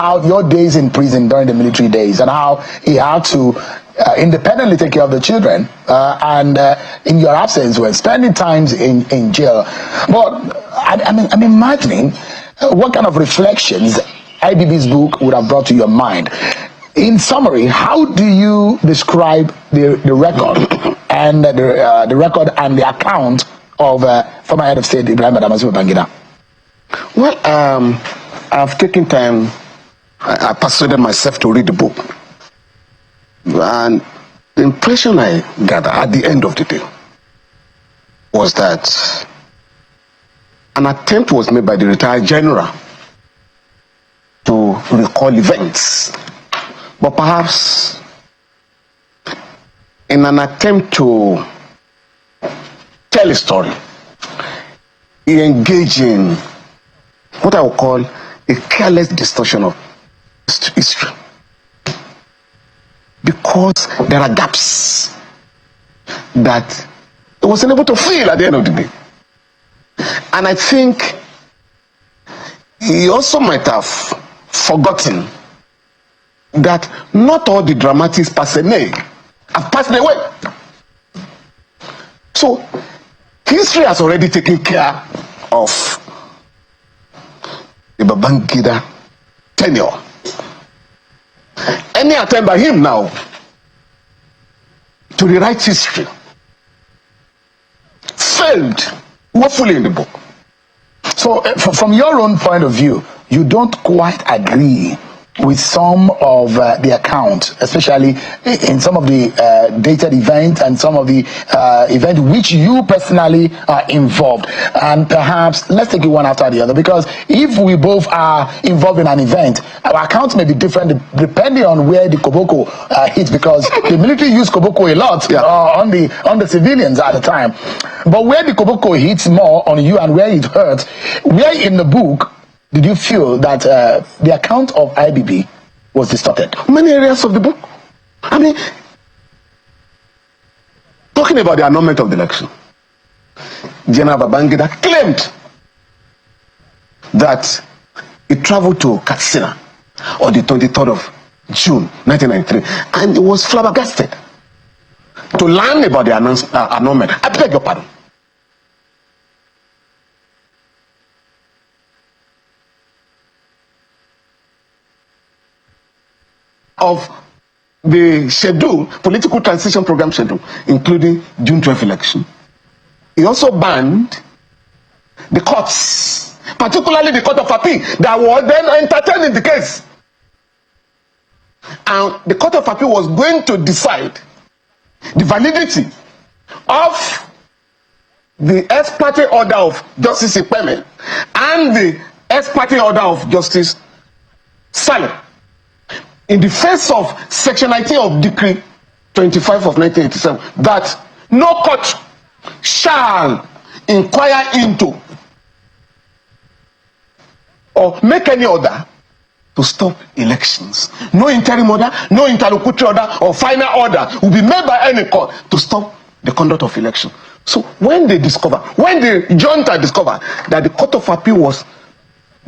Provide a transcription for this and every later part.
how your days in prison during the military days and how he had to independently take care of the children and in your absence when spending times in jail. But I'm imagining what kind of reflections IBB's book would have brought to your mind. In summary, how do you describe the record and the record and the account of former head of state Ibrahim Badamasi Babangida? Well, I've taken time. I persuaded myself to read the book, and the impression I gathered at the end of the day was that an attempt was made by the retired general to recall events, but perhaps in an attempt to tell a story, he engaged in what I would call a careless distortion of history, because there are gaps that he wasn't able to fill at the end of the day. And I think he also might have forgotten that not all the dramatics personnel have passed away. So history has already taken care of the Babangida tenure. Any attempt by him now to rewrite history failed woefully in the book. So from your own point of view, you don't quite agree with some of the account, especially in some of the dated events and some of the events which you personally are involved. And perhaps let's take it one after the other, because if we both are involved in an event, our accounts may be different depending on where the koboko hits, because the military used koboko a lot on the civilians at the time. But where the koboko hits more on you and where it hurts, where in the book did you feel that the account of IBB was distorted? Many areas of the book. I mean, talking about the annulment of the election, General Babangida claimed that he traveled to Katsina on the 23rd of June 1993, and he was flabbergasted to learn about the annulment. I beg your pardon. Of the schedule, political transition program schedule, including June 12 election. He also banned the courts, particularly the Court of Appeal, that was then entertaining the case. And the Court of Appeal was going to decide the validity of the ex parte order of Justice Ikpeme and the ex parte order of Justice Saleh, in the face of Section 19 of Decree 25 of 1987, that no court shall inquire into or make any order to stop elections. No interim order, no interlocutory order or final order will be made by any court to stop the conduct of election. So when the junta discovered that the Court of Appeal was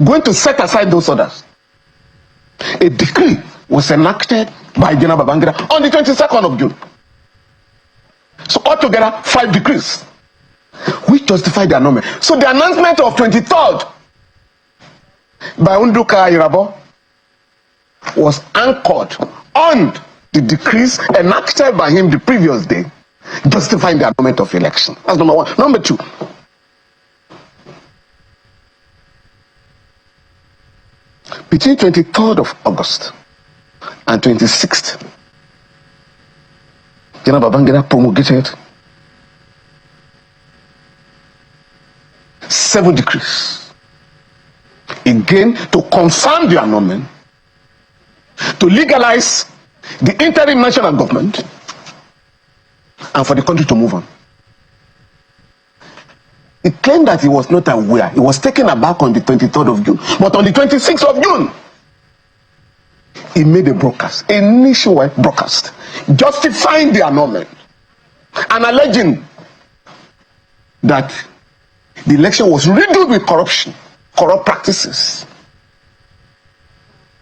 going to set aside those orders, a decree was enacted by General Babangida on the 22nd of June. So altogether, 5 decrees, which justified the annulment. So the announcement of 23rd by Unduka Irabo was anchored on the decrees enacted by him the previous day, justifying the annulment of election. That's number one. Number two, between 23rd of August and 26th, General Babangida promulgated 7 decrees, again to confirm the annulment, to legalize the interim national government, and for the country to move on. He claimed that he was not aware. He was taken aback on the 23rd of June. But on the 26th of June, he made a broadcast, a nationwide broadcast, justifying the annulment and alleging that the election was riddled with corruption, corrupt practices.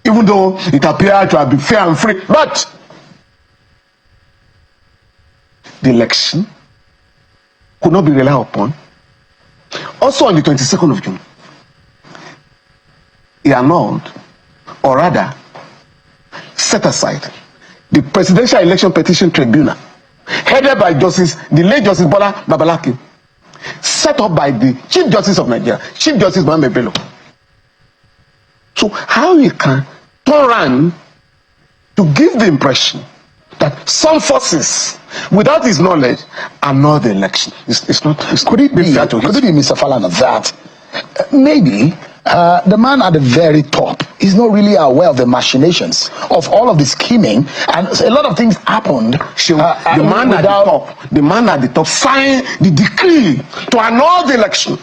even though it appeared to have been fair and free. But the election could not be relied upon. Also on the 22nd of June, he annulled, or rather set aside, the Presidential Election Petition Tribunal headed by the late Justice Bola Babalaki, set up by the Chief Justice of Nigeria, Chief Justice Mohammed Bello. So how you can turn around to give the impression that some forces, without his knowledge, annul the election? It's not. Could it be, Mr. Falana, that maybe the man at the very top is not really aware of the machinations of all of the scheming, and a lot of things happened. The man at the top signed the decree to annul the election.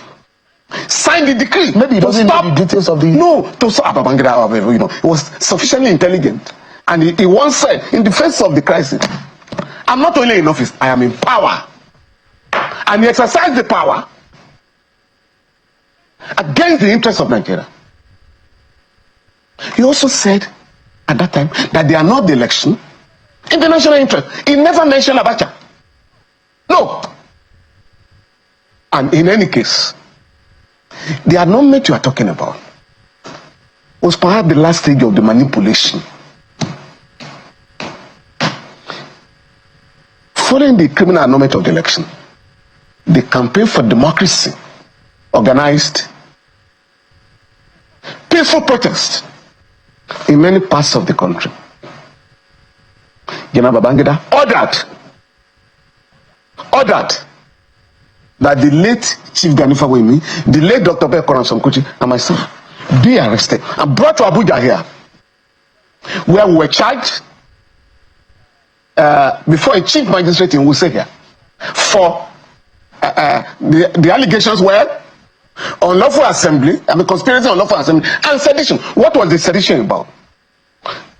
Signed the decree. Maybe he doesn't know the details of the. No, to stop Babangida, he was sufficiently intelligent, and he once said, in the face of the crisis, I'm not only in office, I am in power, and he exercised the power against the interests of Nigeria. He also said at that time that they are not the election in the national interest. He never mentioned Abacha. No. And in any case, the annulment you are talking about was perhaps the last stage of the manipulation. Following the criminal annulment of the election, the campaign for democracy organized peaceful protest in many parts of the country. General Babangida ordered that the late Chief Gani Fawehinmi, the late Dr. Bekoran Somkuchi, and myself be arrested and brought to Abuja here, where we were charged before a chief magistrate in Wuse here for the allegations were unlawful assembly, conspiracy, unlawful assembly, and sedition. What was the sedition about?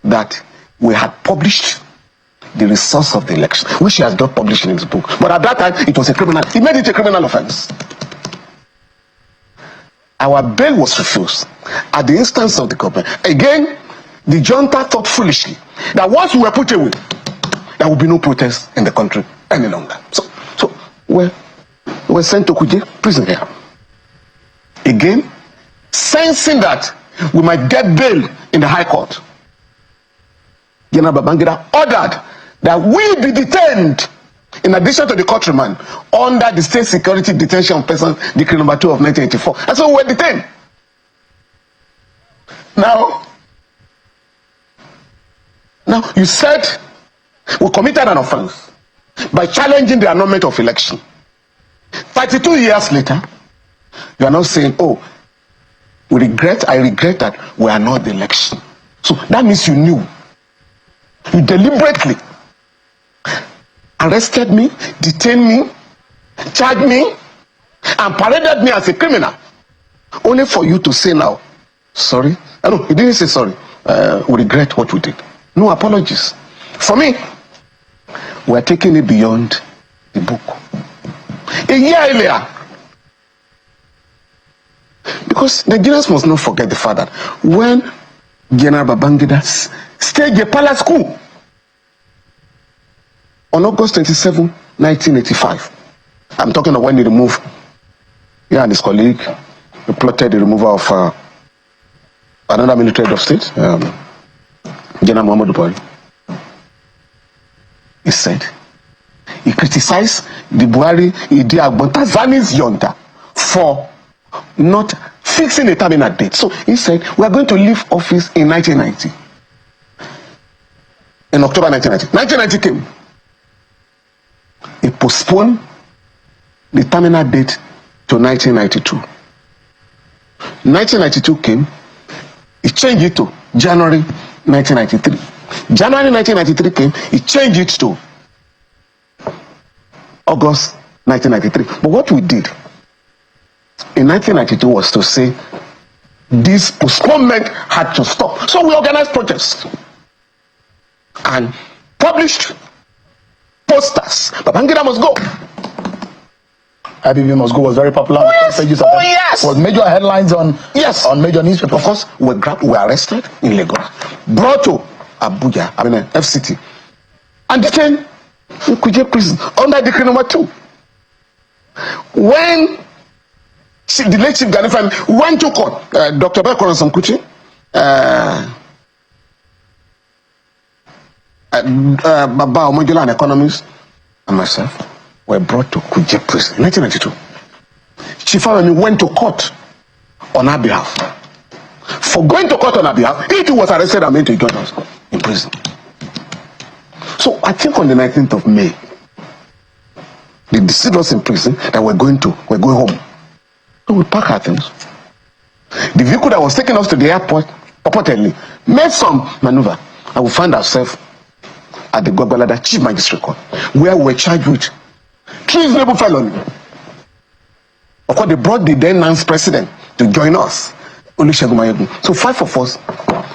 That we had published the results of the election, which he has not published in his book. But at that time, it was a criminal. He made it a criminal offense. Our bail was refused at the instance of the government. Again, the junta thought foolishly that once we were put away, there would be no protest in the country any longer. So we were sent to Kuje prison here. Again, sensing that we might get bail in the High Court, General Babangida ordered that we be detained in addition to the court remand under the State Security Detention Persons Decree number 2 of 1984. And so we were detained. Now you said we committed an offense by challenging the annulment of election. 32 years later, you are now saying, oh, I regret that we are not the election. So that means you knew. You deliberately arrested me, detained me, charged me, and paraded me as a criminal, only for you to say now, sorry. No, he didn't say sorry. We regret what we did. No apologies. For me, we are taking it beyond the book. A year earlier, because Nigerians must not forget the fact that when General Babangida staged a palace coup on August 27, 1985, I'm talking of when he removed, he and his colleague plotted the removal of another military head of state, General Muhammadu Buhari. He said, he criticized the Buhari Tanzani's junta for not fixing a terminal date. So he said, we are going to leave office in 1990. In October 1990. 1990 came. He postponed the terminal date to 1992. 1992 came. He changed it to January 1993. January 1993 came. He changed it to August 1993. But what we did in 1992 was to say this postponement had to stop. So we organized protests and published posters. Babangida must go. IBB must go was very popular. Oh, yes. Oh, yes. Was major headlines on on major newspapers. Of course, we were arrested in Lagos, brought to Abuja, FCT, and detained in Kuje prison under decree number 2. When the late Chief Gani went to court, Dr. Bekon Samkuchi, Baba Omojola, an economist, and myself were brought to Kuje prison in 1992. Chief Falana went to court on our behalf. For going to court on our behalf, he was arrested and made to join us in prison. So I think on the 19th of May, they decided us in prison that we're going home. So we pack our things. The vehicle that was taking us to the airport purportedly made some maneuver, and we found ourselves at the Gwagwalada Chief Magistrate Court, where we were charged with treasonable felony. Of course, they brought the then announced president to join us, Olusegun Mayegun. So 5 of us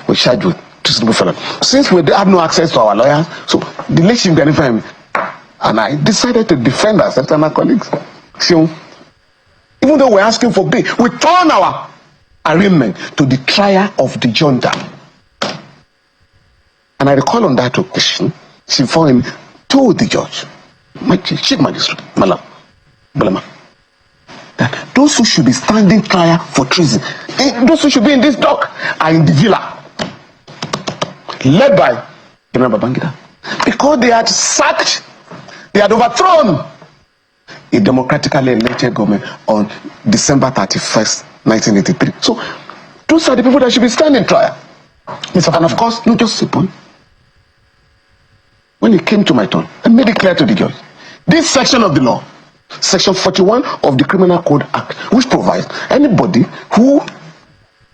were charged with treasonable felony. Since we had no access to our lawyers, so the late Chief Gani and I decided to defend ourselves and our colleagues. So, even though we're asking for bail, we turn our arraignment to the trial of the junta. And I recall on that occasion, Chief Falana told the judge, my Chief Magistrate, Balama, that those who should be standing trial for treason, those who should be in this dock, are in the villa, led by General Babangida, because they had sacked, they had overthrown a democratically elected government on December 31st, 1983. So those are the people that should be standing trial. And of course, not just a point. When it came to my turn, I made it clear to the judge, this section of the law, Section 41 of the Criminal Code Act, which provides anybody who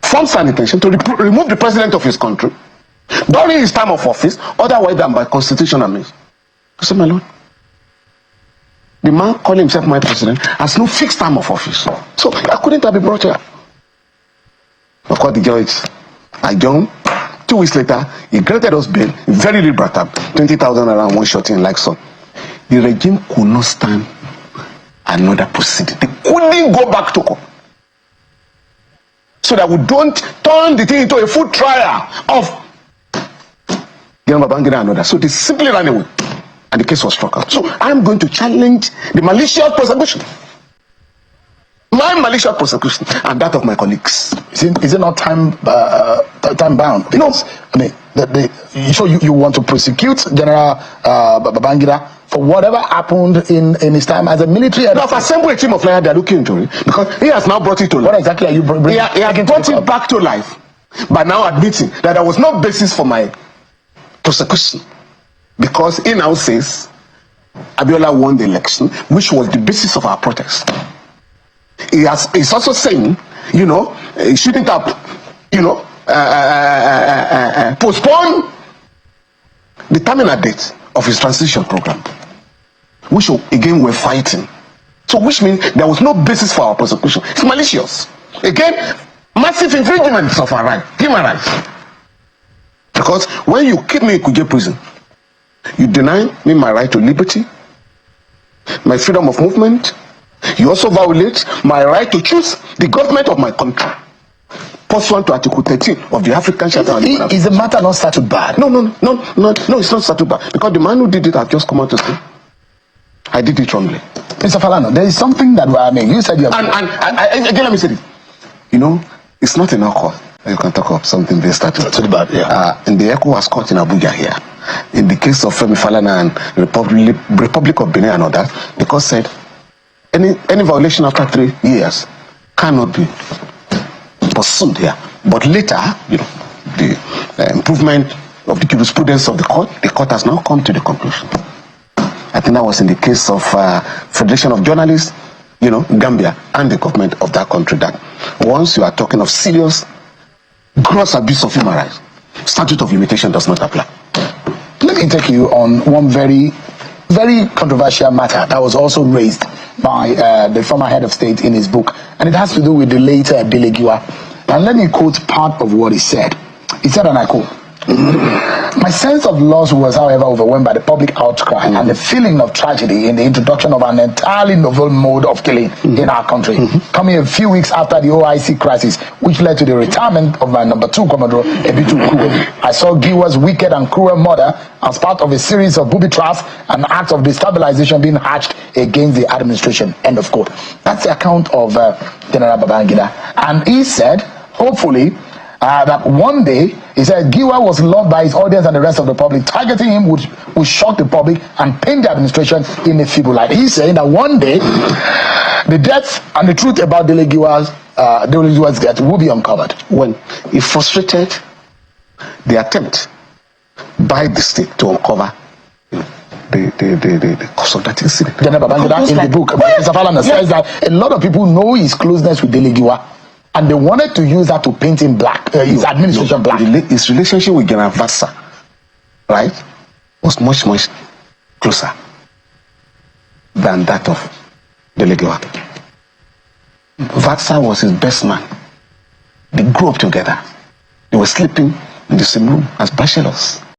forms an intention to remove the president of his country during his term of office, otherwise than by constitutional means. I said, my lord, the man calling himself my president has no fixed term of office. So I couldn't have been brought here. Of course, the judge adjourned. 2 weeks later, he granted us bail, very liberal term, 20,000 around one shot in like so. The regime could not stand another proceeding. They couldn't go back to court. So that we don't turn the thing into a full trial of General Babangida and others. So they simply ran away. And the case was struck out. So I'm going to challenge the malicious prosecution. My malicious prosecution and that of my colleagues. Is it not time bound? Because, No. I mean, you want to prosecute General Babangida for whatever happened in his time as a military head? Now, I've assembled a team of lawyers that are looking into it because he has now brought it to life. What exactly are you bringing? He has brought it back to life by now admitting that there was no basis for my prosecution. Because he now says Abiola won the election, which was the basis of our protest. He's also saying, he shouldn't have, postponed the terminal date of his transition program, which again we're fighting. So which means there was no basis for our prosecution. It's malicious. Again, massive infringements of our rights, human rights. Because when you keep me in Kuje prison, you deny me my right to liberty, my freedom of movement. You also violate my right to choose the government of my country, pursuant to Article 13 of the African Charter. Is the matter not statute bad? No, it's not statute bad. Because the man who did it has just come out to say, I did it wrongly. Mr. Falana, there is something that you said you have... And again, let me say this. It's not in our court. You can talk of something very statute bad, yeah. In the ECOWAS court in Abuja here, in the case of Femi Falana and Republic of Benin and others, the court said any violation after 3 years cannot be pursued here. But later, the improvement of the jurisprudence of the court has now come to the conclusion. I think that was in the case of Federation of Journalists, Gambia, and the government of that country, that once you are talking of serious, gross abuse of human rights, statute of limitation does not apply. Let me take you on one very, very controversial matter that was also raised by the former head of state in his book, and it has to do with the late Dele Giwa. And let me quote part of what he said. He said, and I quote, My sense of loss was, however, overwhelmed by the public outcry and the feeling of tragedy in the introduction of an entirely novel mode of killing in our country, coming a few weeks after the OIC crisis, which led to the retirement of my number 2 Commodore, Ebitu Kue. I saw Giwa's wicked and cruel murder as part of a series of booby traps and acts of destabilization being hatched against the administration. End of quote. That's the account of General Babangida. And he said, hopefully, that one day, he said, Giwa was loved by his audience and the rest of the public. Targeting him would shock the public and paint the administration in a feeble light. He's saying that one day, the death and the truth about Dele Giwa's death will be uncovered. When he frustrated the attempt by the state to uncover the cause of that incident. General Babangida, in the book, Mr. Falana says that a lot of people know his closeness with Dele Giwa, and they wanted to use that to paint him black, his administration black. His relationship with General Vatsa, right, was much, much closer than that of Dele Giwa. Vatsa was his best man. They grew up together. They were sleeping in the same room as bachelors.